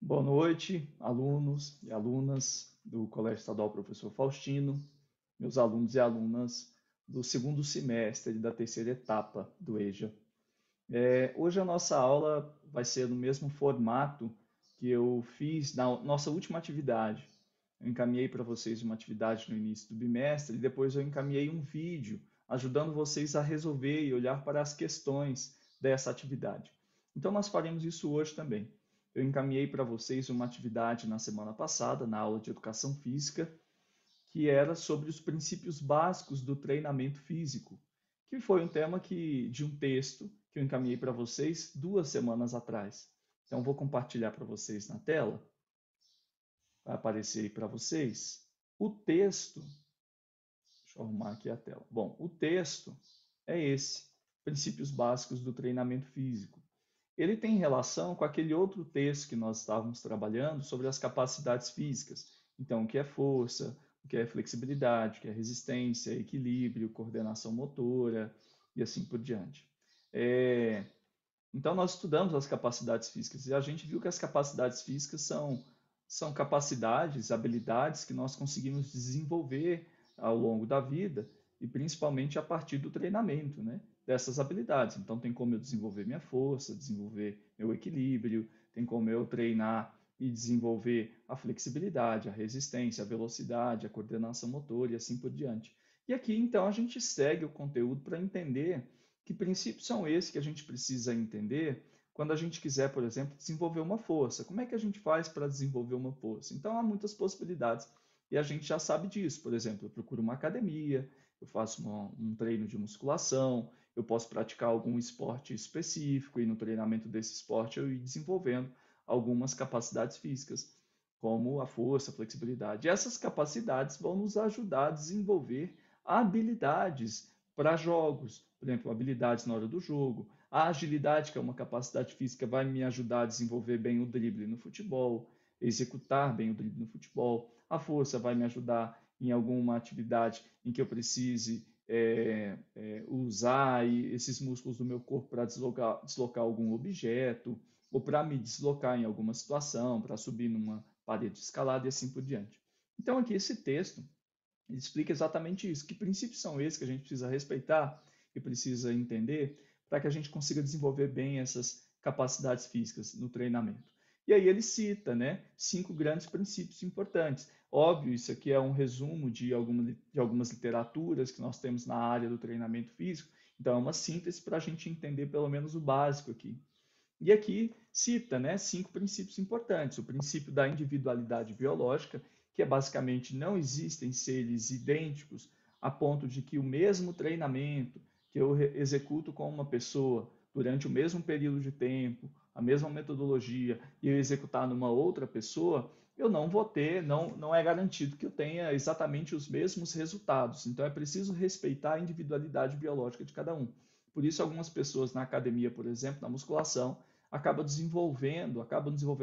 Boa noite, alunos e alunas do Colégio Estadual Professor Faustino, meus alunos e alunas do segundo semestre da terceira etapa do EJA. Hoje a nossa aula vai ser no mesmo formato que eu fiz na nossa última atividade. Eu encaminhei para vocês uma atividade no início do bimestre e depois eu encaminhei um vídeo ajudando vocês a resolver e olhar para as questões dessa atividade. Então nós faremos isso hoje também. Eu encaminhei para vocês uma atividade na semana passada, na aula de educação física, que era sobre os princípios básicos do treinamento físico, que foi um tema de um texto que eu encaminhei para vocês 2 semanas atrás. Então, vou compartilhar para vocês na tela, vai aparecer aí para vocês. O texto, deixa eu arrumar aqui a tela. Bom, o texto é esse, Princípios Básicos do Treinamento Físico. Ele tem relação com aquele outro texto que nós estávamos trabalhando sobre as capacidades físicas. Então, o que é força, o que é flexibilidade, o que é resistência, equilíbrio, coordenação motora e assim por diante. É, então, nós estudamos as capacidades físicas e a gente viu que as capacidades físicas são capacidades, habilidades que nós conseguimos desenvolver ao longo da vida e principalmente a partir do treinamento, né? Dessas habilidades. Então, tem como eu desenvolver minha força, desenvolver meu equilíbrio, tem como eu treinar e desenvolver a flexibilidade, a resistência, a velocidade, a coordenação motora e assim por diante. E aqui, então, a gente segue o conteúdo para entender que princípios são esses que a gente precisa entender quando a gente quiser, por exemplo, desenvolver uma força. Como é que a gente faz para desenvolver uma força? Então, há muitas possibilidades e a gente já sabe disso. Por exemplo, eu procuro uma academia, eu faço um treino de musculação, eu posso praticar algum esporte específico e no treinamento desse esporte eu ir desenvolvendo algumas capacidades físicas, como a força, a flexibilidade. E essas capacidades vão nos ajudar a desenvolver habilidades para jogos, por exemplo, habilidades na hora do jogo. A agilidade, que é uma capacidade física, vai me ajudar a desenvolver bem o drible no futebol, executar bem o drible no futebol. A força vai me ajudar em alguma atividade em que eu precise usar esses músculos do meu corpo para deslocar algum objeto, ou para me deslocar em alguma situação, para subir numa parede de escalada e assim por diante. Então, aqui esse texto ele explica exatamente isso. Que princípios são esses que a gente precisa respeitar e precisa entender para que a gente consiga desenvolver bem essas capacidades físicas no treinamento? E aí ele cita, né, 5 grandes princípios importantes. Óbvio, isso aqui é um resumo de algumas literaturas que nós temos na área do treinamento físico, então é uma síntese para a gente entender pelo menos o básico aqui. E aqui cita, né, 5 princípios importantes. O princípio da individualidade biológica, que é basicamente não existem seres idênticos a ponto de que o mesmo treinamento que eu executo com uma pessoa durante o mesmo período de tempo, a mesma metodologia, e eu executar numa outra pessoa, eu não vou ter, não é garantido que eu tenha exatamente os mesmos resultados. Então é preciso respeitar a individualidade biológica de cada um. Por isso, algumas pessoas na academia, por exemplo, na musculação, acabam desenvolvendo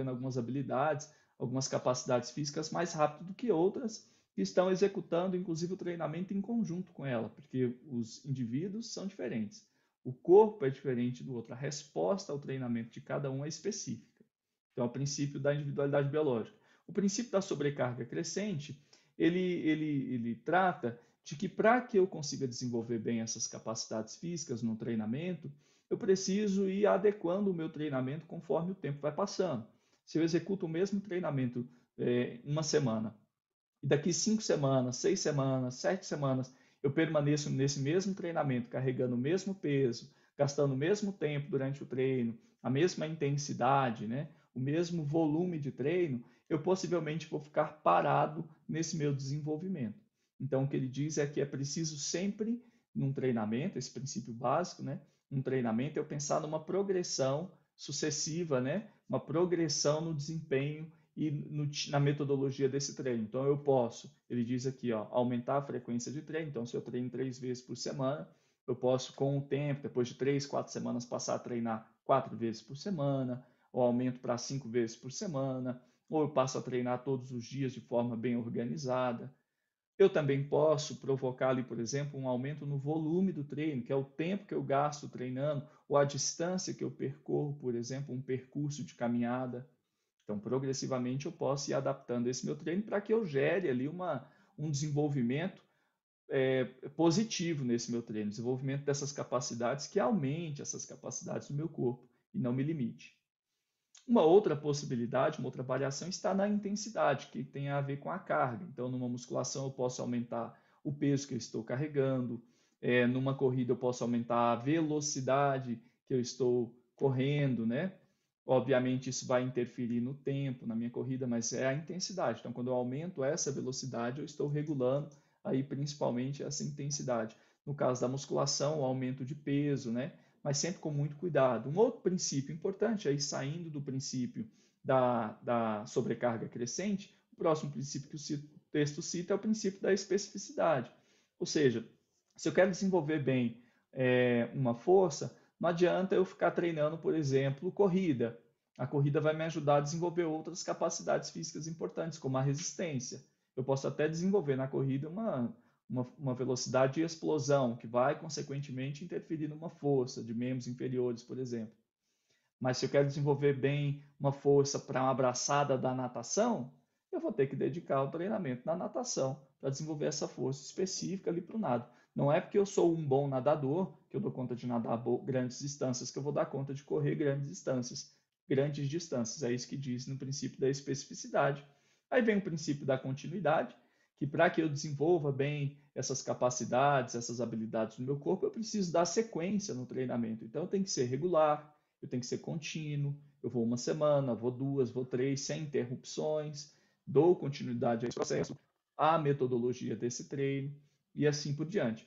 algumas habilidades, algumas capacidades físicas mais rápido do que outras que estão executando, inclusive, o treinamento em conjunto com ela, porque os indivíduos são diferentes. O corpo é diferente do outro, a resposta ao treinamento de cada um é específica. Então, é o princípio da individualidade biológica. O princípio da sobrecarga crescente, ele trata de que para que eu consiga desenvolver bem essas capacidades físicas no treinamento, eu preciso ir adequando o meu treinamento conforme o tempo vai passando. Se eu executo o mesmo treinamento uma semana, e daqui 5 semanas, 6 semanas, 7 semanas, eu permaneço nesse mesmo treinamento, carregando o mesmo peso, gastando o mesmo tempo durante o treino, a mesma intensidade, né? O mesmo volume de treino, eu possivelmente vou ficar parado nesse meu desenvolvimento. Então, o que ele diz é que é preciso sempre, num treinamento, esse princípio básico, né? Um treinamento, eu pensar numa progressão sucessiva, né? Uma progressão no desempenho e na metodologia desse treino. Então, eu posso, ele diz aqui, ó, aumentar a frequência de treino. Então, se eu treino 3 vezes por semana, eu posso, com o tempo, depois de 3, 4 semanas, passar a treinar 4 vezes por semana, ou aumento para 5 vezes por semana, ou eu passo a treinar todos os dias de forma bem organizada. Eu também posso provocar ali, por exemplo, um aumento no volume do treino, que é o tempo que eu gasto treinando, ou a distância que eu percorro, por exemplo, um percurso de caminhada. Então, progressivamente, eu posso ir adaptando esse meu treino para que eu gere ali um desenvolvimento positivo nesse meu treino, desenvolvimento dessas capacidades que aumente essas capacidades do meu corpo e não me limite. Uma outra possibilidade, uma outra variação está na intensidade, que tem a ver com a carga. Então, numa musculação eu posso aumentar o peso que eu estou carregando, numa corrida eu posso aumentar a velocidade que eu estou correndo, né? Obviamente isso vai interferir no tempo, na minha corrida, mas é a intensidade. Então, quando eu aumento essa velocidade, eu estou regulando aí principalmente essa intensidade. No caso da musculação, o aumento de peso, né? Mas sempre com muito cuidado. Um outro princípio importante, aí saindo do princípio da sobrecarga crescente, o próximo princípio que o texto cita é o princípio da especificidade. Ou seja, se eu quero desenvolver bem uma força, não adianta eu ficar treinando, por exemplo, corrida. A corrida vai me ajudar a desenvolver outras capacidades físicas importantes, como a resistência. Eu posso até desenvolver na corrida uma velocidade de explosão, que vai, consequentemente, interferir numa força de membros inferiores, por exemplo. Mas se eu quero desenvolver bem uma força para uma abraçada da natação, eu vou ter que dedicar o treinamento na natação para desenvolver essa força específica ali para o nado. Não é porque eu sou um bom nadador, que eu dou conta de nadar grandes distâncias, que eu vou dar conta de correr grandes distâncias. Grandes distâncias, é isso que diz no princípio da especificidade. Aí vem o princípio da continuidade, que para que eu desenvolva bem essas capacidades, essas habilidades no meu corpo, eu preciso dar sequência no treinamento. Então, tem que ser regular, eu tenho que ser contínuo, eu vou uma semana, vou duas, vou três, sem interrupções, dou continuidade a esse processo, a metodologia desse treino e assim por diante.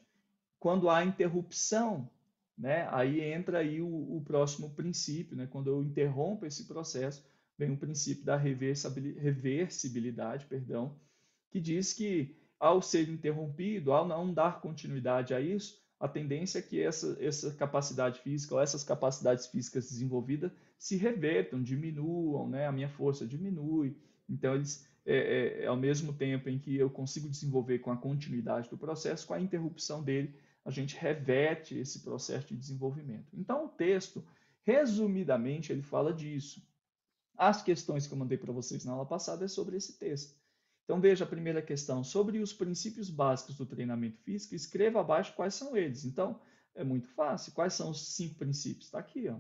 Quando há interrupção, né, aí entra aí o próximo princípio, né, quando eu interrompo esse processo, vem o princípio da reversibilidade, perdão, que diz que ao ser interrompido, ao não dar continuidade a isso, a tendência é que essa capacidade física ou essas capacidades físicas desenvolvidas se revertam, diminuam, né? A minha força diminui. Então, ao mesmo tempo em que eu consigo desenvolver com a continuidade do processo, com a interrupção dele, a gente reverte esse processo de desenvolvimento. Então, o texto, resumidamente, ele fala disso. As questões que eu mandei para vocês na aula passada é sobre esse texto. Então, veja a primeira questão. Sobre os princípios básicos do treinamento físico, escreva abaixo quais são eles. Então, é muito fácil. Quais são os 5 princípios? Está aqui, ó.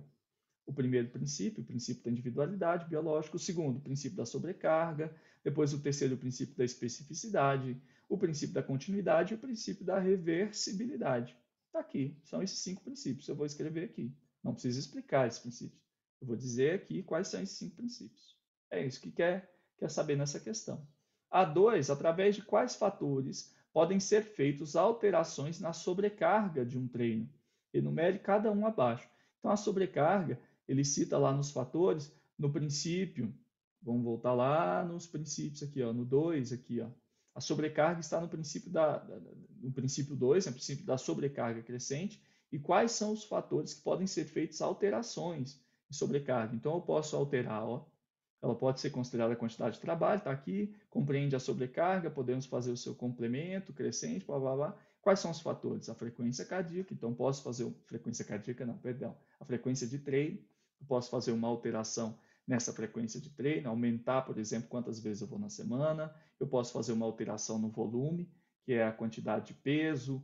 O primeiro princípio, o princípio da individualidade biológica. O segundo, o princípio da sobrecarga. Depois, o terceiro, o princípio da especificidade. O princípio da continuidade e o princípio da reversibilidade. Está aqui. São esses 5 princípios. Eu vou escrever aqui. Não preciso explicar esses princípios. Eu vou dizer aqui quais são esses 5 princípios. É isso que quer saber nessa questão. A2, através de quais fatores podem ser feitas alterações na sobrecarga de um treino? Enumere cada um abaixo. Então, a sobrecarga, ele cita lá nos fatores, no princípio, vamos voltar lá nos princípios aqui, ó, no 2 aqui, ó. A sobrecarga está no princípio no princípio 2, no princípio da sobrecarga crescente, e quais são os fatores que podem ser feitas alterações em sobrecarga. Então, eu posso alterar, ó, ela pode ser considerada a quantidade de trabalho, está aqui, compreende a sobrecarga, podemos fazer o seu complemento crescente, blá, blá, blá. Quais são os fatores? A frequência cardíaca, então posso fazer, frequência cardíaca não, perdão, a frequência de treino, eu posso fazer uma alteração nessa frequência de treino, aumentar, por exemplo, quantas vezes eu vou na semana, eu posso fazer uma alteração no volume, que é a quantidade de peso,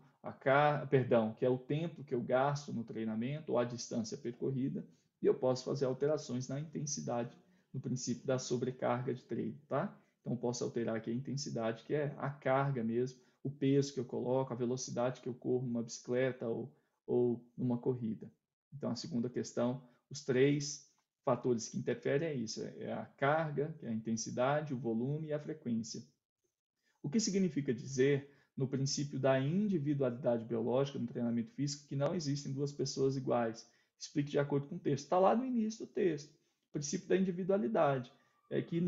que é o tempo que eu gasto no treinamento ou a distância percorrida, e eu posso fazer alterações na intensidade no princípio da sobrecarga de treino, tá? Então, posso alterar aqui a intensidade, que é a carga mesmo, o peso que eu coloco, a velocidade que eu corro numa bicicleta ou numa corrida. Então, a segunda questão, os 3 fatores que interferem é isso, é a carga, que é a intensidade, o volume e a frequência. O que significa dizer, no princípio da individualidade biológica no treinamento físico, que não existem duas pessoas iguais? Explique de acordo com o texto. Está lá no início do texto. O princípio da individualidade é que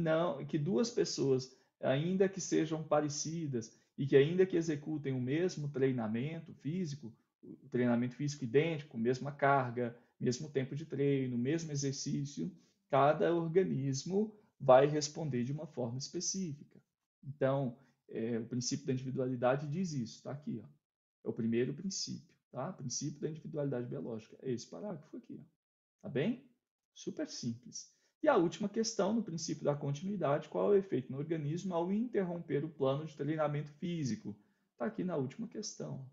duas pessoas, ainda que sejam parecidas e que ainda que executem o mesmo treinamento físico, o treinamento físico idêntico, mesma carga, mesmo tempo de treino, mesmo exercício, cada organismo vai responder de uma forma específica. Então, o princípio da individualidade diz isso, está aqui, ó. É o primeiro princípio, tá? O princípio da individualidade biológica. É esse parágrafo aqui, ó. Tá bem? Super simples. E a última questão, no princípio da continuidade, qual é o efeito no organismo ao interromper o plano de treinamento físico? Está aqui na última questão.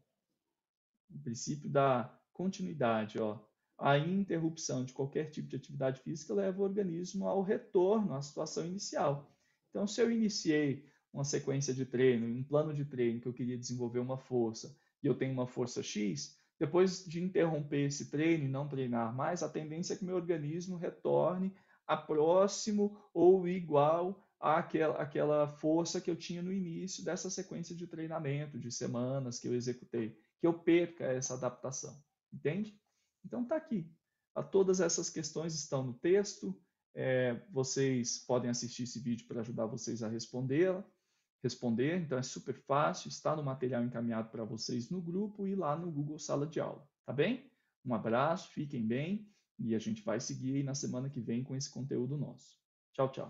O princípio da continuidade, ó. A interrupção de qualquer tipo de atividade física leva o organismo ao retorno à situação inicial. Então, se eu iniciei uma sequência de treino, um plano de treino que eu queria desenvolver uma força e eu tenho uma força X, depois de interromper esse treino e não treinar mais, a tendência é que meu organismo retorne a próximo ou igual àquela força que eu tinha no início dessa sequência de treinamento, de semanas que eu executei, que eu perca essa adaptação, entende? Então tá aqui. Todas essas questões estão no texto. Vocês podem assistir esse vídeo para ajudar vocês a responder. Então é super fácil, está no material encaminhado para vocês no grupo e lá no Google Sala de Aula, tá bem? Um abraço, fiquem bem e a gente vai seguir aí na semana que vem com esse conteúdo nosso. Tchau, tchau.